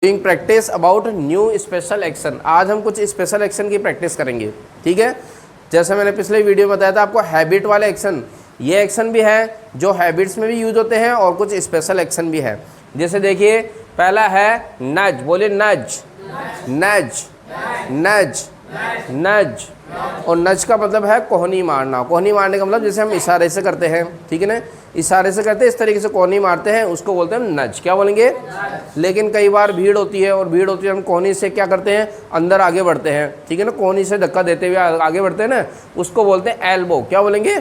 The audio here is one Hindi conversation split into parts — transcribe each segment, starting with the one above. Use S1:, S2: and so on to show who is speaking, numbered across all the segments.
S1: Doing practice about new special action. आज हम कुछ स्पेशल एक्शन की प्रैक्टिस करेंगे, ठीक है। जैसे मैंने पिछले वीडियो में बताया था आपको हैबिट वाले एक्शन, ये एक्शन भी है जो हैबिट्स में भी यूज होते हैं और कुछ स्पेशल एक्शन भी है। जैसे देखिए पहला है नज, बोलिए नज, नज, नज, नज। और नज का मतलब है कोहनी मारना। कोहनी मारने का मतलब जैसे हम इशारे से करते हैं, ठीक है ना, इशारे से करते हैं, इस तरीके से कोहनी मारते हैं, उसको बोलते हैं नज। क्या बोलेंगे? लेकिन कई बार भीड़ होती है, और भीड़ होती है हम कोहनी से क्या करते हैं, अंदर आगे बढ़ते हैं, ठीक है ना, कोहनी से धक्का देते हुए आगे बढ़ते हैं ना, उसको बोलते हैं एल्बो। क्या बोलेंगे?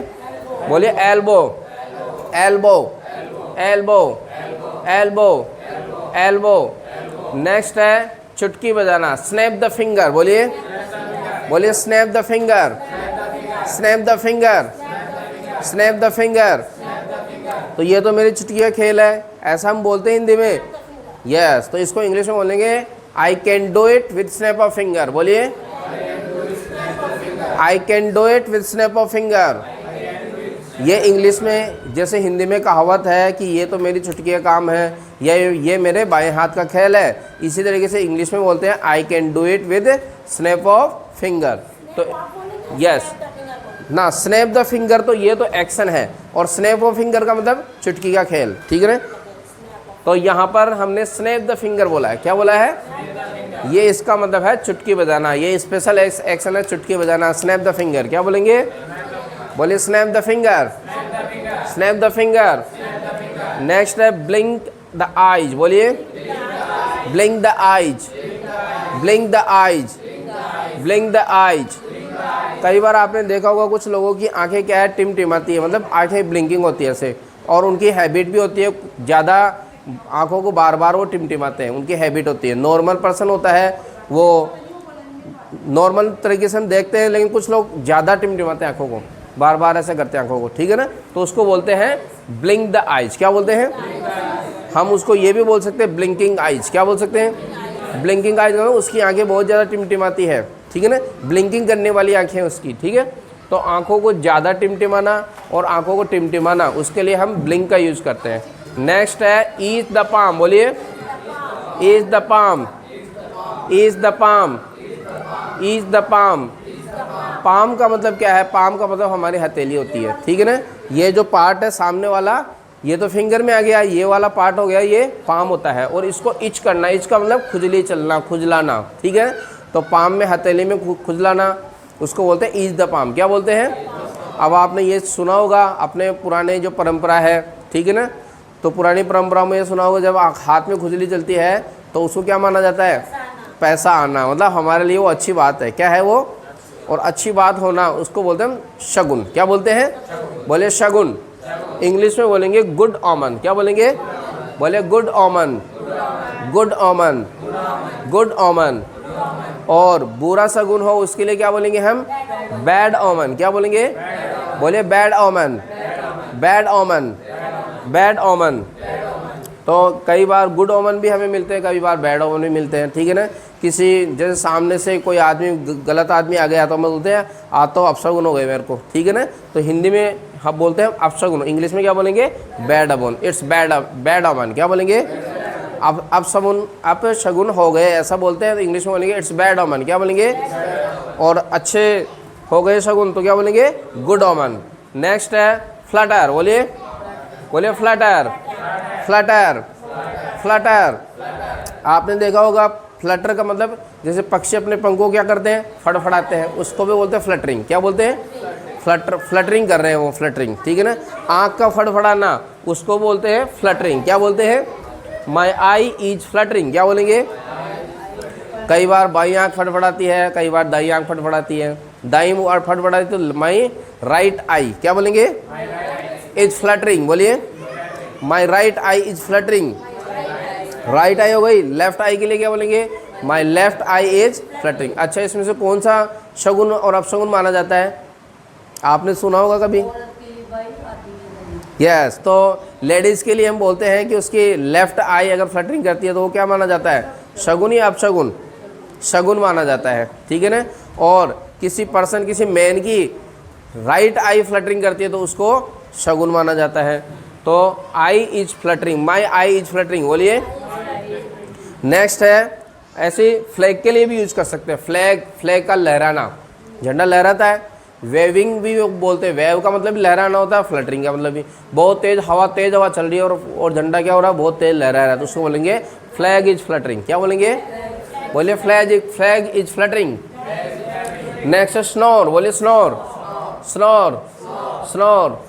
S1: बोलिए elbow, elbow, elbow, elbow, elbow. Next है चुटकी बजाना, स्नैप द फिंगर। बोलिए, बोलिए snap the finger, snap the finger, snap the finger. तो ये तो मेरी चुटकी का खेल है, ऐसा हम बोलते हैं हिंदी में। यस, तो इसको इंग्लिश में बोलेंगे I can do it with snap of finger. बोलिए I can do it with snap of finger. ये इंग्लिश में, जैसे हिंदी में कहावत है कि ये तो मेरी चुटकी का काम है, या ये मेरे बाएं हाथ का खेल है, इसी तरीके से इंग्लिश में बोलते हैं आई can do it with snap of finger. तो यस ना, स्नैप द फिंगर तो ये तो एक्शन है, और स्नैप ऑफ फिंगर का मतलब चुटकी का खेल, ठीक है ना। तो यहाँ पर हमने स्नैप द फिंगर बोला है। क्या बोला है? ये इसका मतलब है चुटकी बजाना, ये स्पेशल एक्शन है चुटकी बजाना, स्नैप द फिंगर। क्या बोलेंगे? बोलिए snap the finger, snap the finger. Next है ब्लिंक द आइज। बोलिए blink the eyes, blink the eyes, blink the eyes. कई बार आपने देखा होगा कुछ लोगों की आंखें क्या है, टिमटिमाती है, मतलब आंखें ब्लिंकिंग होती है ऐसे, और उनकी हैबिट भी होती है ज़्यादा आंखों को बार बार वो टिमटिमाते हैं, उनकी हैबिट होती है। नॉर्मल पर्सन होता है वो नॉर्मल तरीके से हम देखते हैं, लेकिन कुछ लोग ज़्यादा टिमटिमाते हैं आंखों को, बार बार ऐसे करते हैं आंखों को, ठीक है ना, तो उसको बोलते हैं ब्लिंक द आइज। क्या बोलते हैं? हम उसको ये भी बोल सकते हैं ब्लिंकिंग आइज। क्या बोल सकते हैं? ब्लिंकिंग आइज, उसकी आंखें बहुत ज़्यादा टिमटिमाती है, ठीक है ना, ब्लिंकिंग करने वाली आंखें उसकी, ठीक है। तो आंखों को ज़्यादा टिमटिमाना और आंखों को टिमटिमाना, उसके लिए हम ब्लिंक का यूज़ करते हैं। नेक्स्ट है ईज द पाम। बोलिए is the palm, is the palm, is the palm. Palm का मतलब क्या है? पाम का मतलब हमारी हथेली होती है, ठीक है ना। ये जो पार्ट है सामने वाला, ये तो फिंगर में आ गया, ये वाला पार्ट हो गया, ये पाम होता है। और इसको इच करना, इच का मतलब खुजली चलना, खुजलाना, ठीक है। तो पाम में, हथेली में खुजलाना, उसको बोलते हैं ईज द पाम। क्या बोलते हैं? अब आपने ये सुना होगा अपने पुराने जो परंपरा है, ठीक है ना, तो पुरानी परंपरा में ये सुना होगा जब हाथ में खुजली चलती है तो उसको क्या माना जाता है? पैसा आना, मतलब हमारे लिए वो अच्छी बात है। क्या है वो? और अच्छी बात होना, उसको बोलते हैं शगुन। क्या बोलते हैं? बोले शगुन। इंग्लिश में बोलेंगे गुड ऑमन। क्या बोलेंगे? बोले गुड ऑमन, गुड ऑमन, गुड ऑमन। और बुरा शगुन हो उसके लिए क्या बोलेंगे हम? बैड ऑमन। क्या बोलेंगे? बोले बैड ऑमन, बैड ऑमन, बैड ऑमन। तो कई बार गुड ओमन भी हमें मिलते हैं, कई बार बैड ओमन भी मिलते हैं, ठीक है ना। किसी जैसे सामने से कोई आदमी, गलत आदमी आ गया तो हम बोलते हैं आज तो अपशगुन हो गए मेरे को, ठीक है ना। तो हिंदी में हम बोलते हैं अपशगुन, इंग्लिश में क्या बोलेंगे? बैड ओमन, इट्स बैड, बैड ओमन। क्या बोलेंगे? अपशगुन, अपशगुन हो गए ऐसा बोलते हैं, तो इंग्लिश में बोलेंगे इट्स बैड ओमन। क्या बोलेंगे? और अच्छे हो गए शगुन तो क्या बोलेंगे? गुड ओमन। नेक्स्ट है फ्लटर। बोलिए, बोलिए फ्लटर, फ्लटर, फ्लटर। आपने देखा होगा फ्लटर का मतलब जैसे पक्षी अपने पंखों क्या करते हैं? फड़फड़ाते हैं, उसको भी बोलते हैं फ्लटरिंग। क्या बोलते हैं? फ्लटर, फ्लटरिंग कर रहे हैं वो, फ्लटरिंग, ठीक है ना। आँख का फड़फड़ाना, उसको बोलते हैं फ्लटरिंग। क्या बोलते हैं? माई आई इज फ्लटरिंग। क्या बोलेंगे? कई बार बाई आँख फड़फड़ाती है, कई बार दाई आँख फड़फड़ाती है। दाई आँख फड़फड़ाती तो माई राइट आई। क्या बोलेंगे? Is fluttering. बोलिए my right eye is fluttering. Right eye हो गई, लेफ्ट आई के लिए क्या बोलेंगे? My left eye is fluttering. अच्छा, इसमें से कौन सा शगुन और अपशगुन माना जाता है? आपने सुना होगा कभी? यस, तो लेडीज़ के लिए हम बोलते हैं कि उसकी लेफ्ट आई अगर फ्लटरिंग करती है तो वो क्या माना जाता है? शगुन या अपशगुन? शगुन माना जाता है, ठीक है ना। और किसी पर्सन, किसी मैन की राइट आई फ्लटरिंग करती है तो उसको शगुन माना जाता है। तो eye is fluttering, my eye is fluttering. बोलिए नेक्स्ट है, ऐसे फ्लैग के लिए भी यूज कर सकते हैं। फ्लैग, फ्लैग का लहराना, झंडा लहराता है। वेविंग भी बोलते हैं, वेव का मतलब लहराना होता है, फ्लटरिंग का मतलब भी बहुत तेज हवा चल रही है और झंडा क्या हो रहा है, बहुत तेज लहरा रहा है, तो उसको बोलेंगे फ्लैग इज फ्लटरिंग। क्या बोलेंगे, बोलिए फ्लैग इज फ्लटरिंग। नेक्स्ट है स्नोर, बोलिए स्नोर, स्नोर, स्नोर।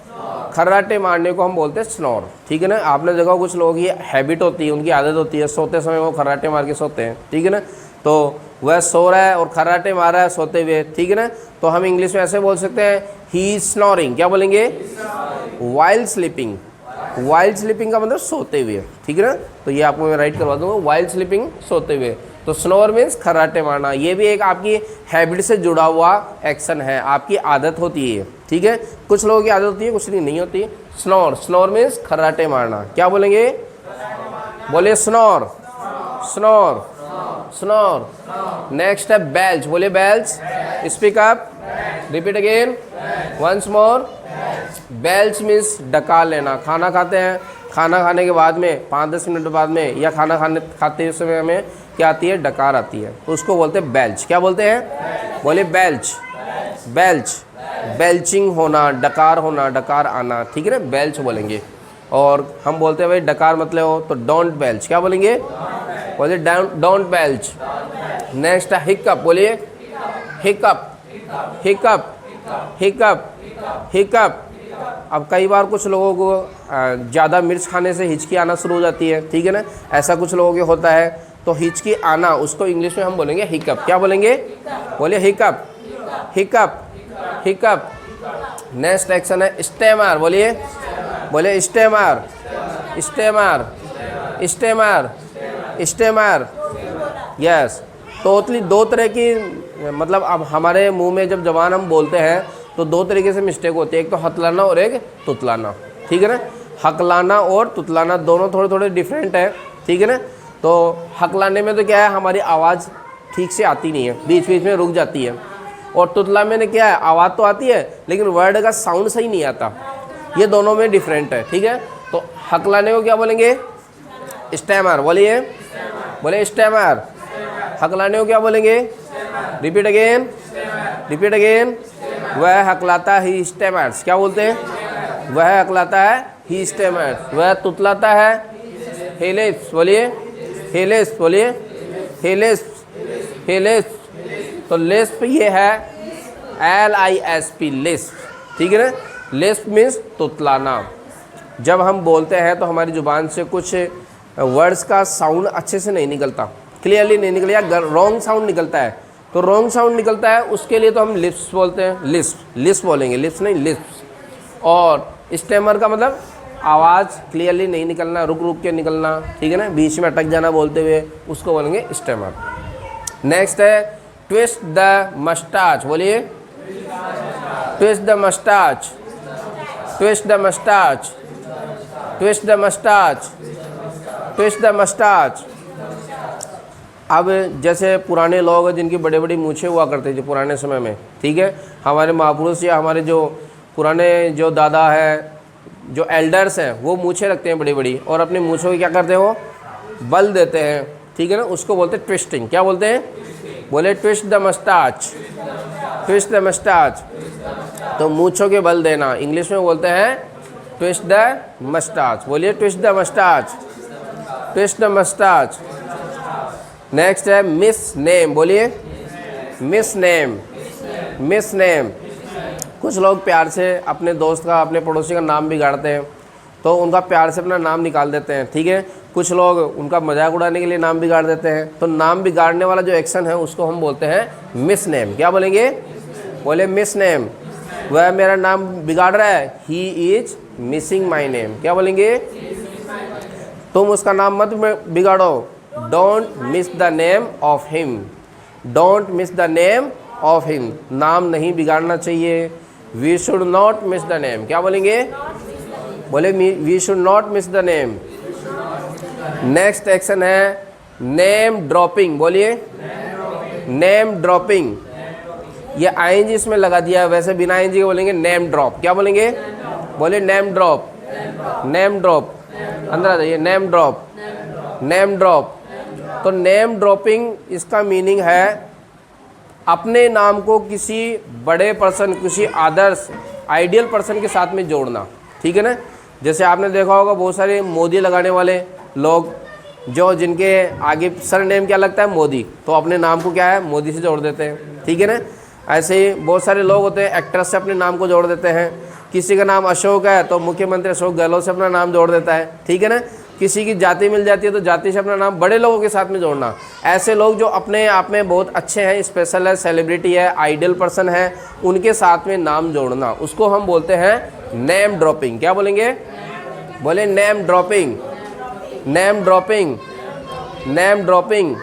S1: खर्राटे मारने को हम बोलते हैं स्नोर, ठीक है ना। आपने देखा कुछ लोगों की हैबिट होती है, उनकी आदत होती है, सोते समय वो खर्राटे मार के सोते हैं, ठीक है ना। तो वह सो रहा है और खर्राटे मार रहा है सोते हुए, ठीक है ना। तो हम इंग्लिश में ऐसे बोल सकते हैं, ही इज स्नोरिंग। क्या बोलेंगे, वाइल्ड स्लीपिंग। वाइल्ड स्लीपिंग का मतलब सोते हुए, ठीक है ना। तो ये आपको मैं राइट करवा दूंगा, वाइल्ड स्लीपिंग, सोते हुए। तो स्नोर मीन्स खर्राटे मारना। ये भी एक आपकी हैबिट से जुड़ा हुआ एक्शन है, आपकी आदत होती है, ठीक है। कुछ लोगों की आदत होती है, कुछ की नहीं होती। स्नोर, स्नोर मीन्स खर्राटे मारना। क्या बोलेंगे, बोलिए स्नोर, स्नोर, स्नोर। नेक्स्ट है बेल्च, बोलिए belch. Speak up, repeat again, once more. Belch means डकार लेना। खाना खाते हैं, खाना खाने के बाद में 5-10 मिनट बाद में या खाना खाते समय हमें क्या आती है, डकार आती है, तो उसको बोलते हैं बेल्च। क्या बोलते हैं, बोलिए बेल्च, बेल्च। बेल्चिंग होना, डकार होना, डकार आना, ठीक है ना, बेल्च बोलेंगे। और हम बोलते हैं भाई डकार मतलब हो तो डोंट बेल्च। क्या बोलेंगे, बोलिए डोंट बेल्च। नेक्स्ट है हिकअप, बोलिए हिकअप, हिकअप, हिकअप, हिकअप। अब कई बार कुछ लोगों को ज़्यादा मिर्च खाने से हिचकी आना शुरू हो जाती है, ठीक है ना। ऐसा कुछ लोगों के होता है, तो हिचकी आना उसको इंग्लिश में हम बोलेंगे हिकअप। क्या बोलेंगे, बोलिए hiccup, hiccup, hiccup. Next action है स्टेमर, बोलिए, बोलिए stammer, stammer, stammer, stammer. Yes. Totally दो तरह की, मतलब अब हमारे मुंह में जब जबान हम बोलते हैं तो दो तरीके से मिस्टेक होती है, एक तो हकलाना और एक तुतलाना, ठीक है ना। हकलाना और तुतलाना दोनों थोड़े थोड़े डिफरेंट है, ठीक है ना। तो हकलाने में तो क्या है, हमारी आवाज़ ठीक से आती नहीं है, बीच बीच में रुक जाती है। और तुतला में क्या है, आवाज़ तो आती है लेकिन वर्ड का साउंड सही नहीं आता। ये दोनों में डिफरेंट है, ठीक है। तो हकलाने को क्या बोलेंगे, स्टैमर। बोलिए, बोले स्टैमर। हकलाने को क्या बोलेंगे, रिपीट अगेन, रिपीट अगेन। वह हकलाता ही स्टैमर्स। क्या बोलते हैं, वह हकलाता है ही स्टैमर्स। वह तुतलाता है हेलेस। बोलिए हेलेस, बोलिए हेलेस, हेलेस। तो लेस्प ये है LISP, लेस्प, ठीक है ना। लेस्प मीन्स तुतलाना। जब हम बोलते हैं तो हमारी ज़ुबान से कुछ वर्ड्स का साउंड अच्छे से नहीं निकलता, क्लियरली नहीं निकल, या रॉन्ग साउंड निकलता है। तो रॉन्ग साउंड निकलता है, उसके लिए तो हम लिप्स बोलते हैं, लिस्प, लिस्प बोलेंगे, लिप्स नहीं लिप्स। और स्टेमर का मतलब आवाज़ क्लियरली नहीं निकलना, रुक रुक के निकलना, ठीक है ना, बीच में अटक जाना बोलते हुए, उसको बोलेंगे स्टेमर। नेक्स्ट है ट्विस्ट द मस्टाच। बोलिए twist the moustache, twist the moustache, twist the moustache, twist the मस्टाच। अब जैसे पुराने लोग हैं जिनकी बड़े बड़ी मूछें हुआ करते थे पुराने समय में, ठीक है, हमारे महापुरुष या हमारे जो पुराने जो दादा है, जो एल्डर्स हैं, वो मूछें रखते हैं बड़ी बड़ी, और अपनी मूछों की क्या करते हैं, वो बल देते हैं, ठीक है ना, उसको बोलते हैं ट्विस्टिंग। क्या बोलते हैं, बोले twist the moustache, twist the मस्टाच। तो मूछों के बल देना इंग्लिश में बोलते हैं ट्विस्ट द मस्टाच। बोलिए twist the moustache, twist the moustache. Next है मिस नेम। बोलिए मिस नेम, मिस नेम। कुछ लोग प्यार से अपने दोस्त का, अपने पड़ोसी का नाम बिगाड़ते हैं, तो उनका प्यार से अपना नाम निकाल देते हैं, ठीक है। कुछ लोग उनका मजाक उड़ाने के लिए नाम बिगाड़ देते हैं, तो नाम बिगाड़ने वाला जो एक्शन है उसको हम बोलते हैं मिस नेम। क्या बोलेंगे, बोले मिस नेम। वह मेरा नाम बिगाड़ रहा है, he is missing my name. क्या बोलेंगे, तुम उसका नाम मत बिगाड़ो, don't miss the name of him, don't miss the name of him. नाम नहीं बिगाड़ना चाहिए, we should not miss the name. क्या बोलेंगे, बोले we should not miss the name. Next action है नेम ड्रॉपिंग। बोलिए नेम ड्रॉपिंग। ये ING इसमें लगा दिया है, वैसे बिना ING के बोलेंगे नेम ड्रॉप। क्या बोलेंगे, बोले नेम ड्रॉप, नेम ड्रॉप। अंदर आ जाइए, नेम ड्रॉप, नेम ड्रॉप। तो नेम ड्रॉपिंग इसका मीनिंग है अपने नाम को किसी बड़े पर्सन, किसी आदर्श आइडियल पर्सन के साथ में जोड़ना, ठीक है ना। जैसे आपने देखा होगा बहुत सारे मोदी लगाने वाले लोग जो जिनके आगे सर नेम क्या लगता है मोदी, तो अपने नाम को क्या है मोदी से जोड़ देते हैं, ठीक है ना। ऐसे ही बहुत सारे लोग होते हैं एक्ट्रेस से अपने नाम को जोड़ देते हैं। किसी का नाम अशोक है तो मुख्यमंत्री अशोक गहलोत से अपना नाम जोड़ देता है, ठीक है ना। किसी की जाति मिल जाती है तो जाति से अपना नाम बड़े लोगों के साथ में जोड़ना। ऐसे लोग जो अपने आप में बहुत अच्छे हैं, स्पेशल है, सेलिब्रिटी है, आइडियल पर्सन है, उनके साथ में नाम जोड़ना, उसको हम बोलते हैं नेम ड्रॉपिंग। क्या बोलेंगे? बोले name dropping, name dropping, name dropping.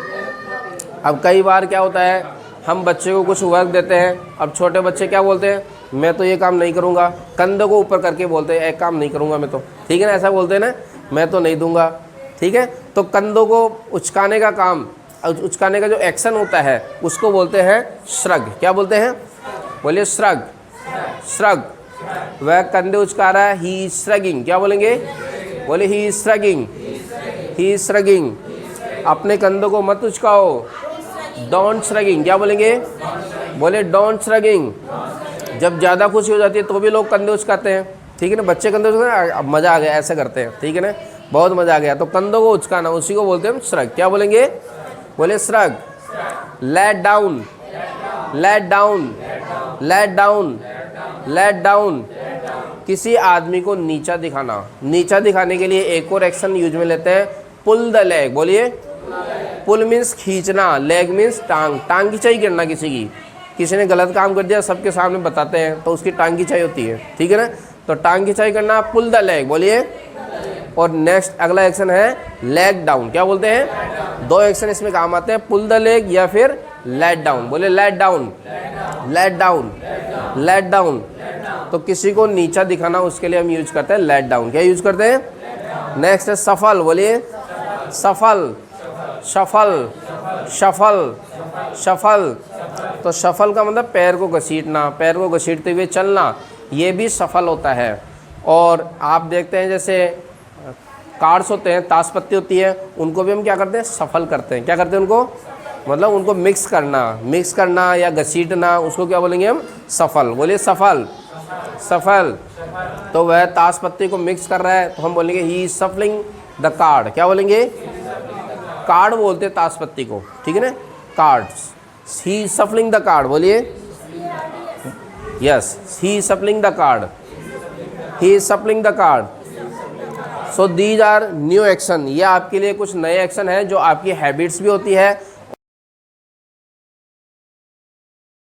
S1: अब कई बार क्या होता है, हम बच्चे को कुछ वर्क देते हैं, अब छोटे बच्चे क्या बोलते हैं, मैं तो ये काम नहीं करूँगा, कंधों को ऊपर करके बोलते हैं एक काम नहीं करूँगा मैं तो, ठीक है ना, ऐसा बोलते हैं ना, मैं तो नहीं दूंगा, ठीक है। तो कंधों को उचकाने का काम, उचकाने का जो एक्शन होता है उसको बोलते हैं श्रग। क्या बोलते हैं? बोलिए श्रग, श्रग। वह कंधे उचका रहा है, ही इज श्रगिंग। क्या बोलेंगे? बोले he is shrugging, he is shrugging. अपने कंधों को मत उचकाओ, डोंट श्रगिंग। क्या बोलेंगे? बोले डोंट श्रगिंग। जब ज़्यादा खुशी हो जाती है तो भी लोग कंधे उचकाते हैं, ठीक है ना। बच्चे कंधे उचकाते हैं, मज़ा आ गया ऐसे करते हैं, ठीक है ना, बहुत मज़ा आ गया, तो कंधों को उचकाना उसी को बोलते हैं श्रग। क्या बोलेंगे? बोले shrug. Let down, let down, let down, let down. किसी आदमी को नीचा दिखाना, नीचा दिखाने के लिए एक और एक्शन यूज में लेते हैं, पुल द लेग। बोलिए पुल मीन्स खींचना, लेग मीन्स टांग, टांग खिंचाई करना। किसी ने गलत काम कर दिया सबके सामने बताते हैं तो उसकी टांग खिंचाई होती है, ठीक है ना। तो टांग खिंचाई करना, पुल द लेग। बोलिए। और नेक्स्ट अगला एक्शन है लेग डाउन। क्या बोलते हैं? दो एक्शन इसमें काम आते हैं, पुल द लेग या फिर लेट डाउन। बोले let down, let down, let down. तो किसी को नीचा दिखाना उसके लिए हम यूज करते हैं लेट डाउन। क्या यूज करते हैं? नेक्स्ट है सफल। बोलिए सफल, शफल, शफल, शफल। तो शफल का मतलब पैर को घसीटना, पैर को घसीटते हुए चलना, ये भी सफल होता है। और आप देखते हैं जैसे कार्ड्स होते हैं, ताश पत्ती होती है, उनको भी हम क्या करते हैं? सफल करते हैं। क्या करते हैं उनको? मतलब उनको मिक्स करना, मिक्स करना या घसीटना, उसको क्या बोलेंगे हम? सफल। बोलिए सफल, सफल। तो वह ताश पत्ती को मिक्स कर रहा है तो हम बोलेंगे ही इज सफलिंग द कार्ड। क्या बोलेंगे? कार्ड बोलते हैं ताश पत्ती को, ठीक है ना, cards. He is shuffling the card. बोलिए yes, he is shuffling the card, he is shuffling the card. So these are new action. ये आपके लिए कुछ नए एक्शन है जो आपकी हैबिट्स भी होती है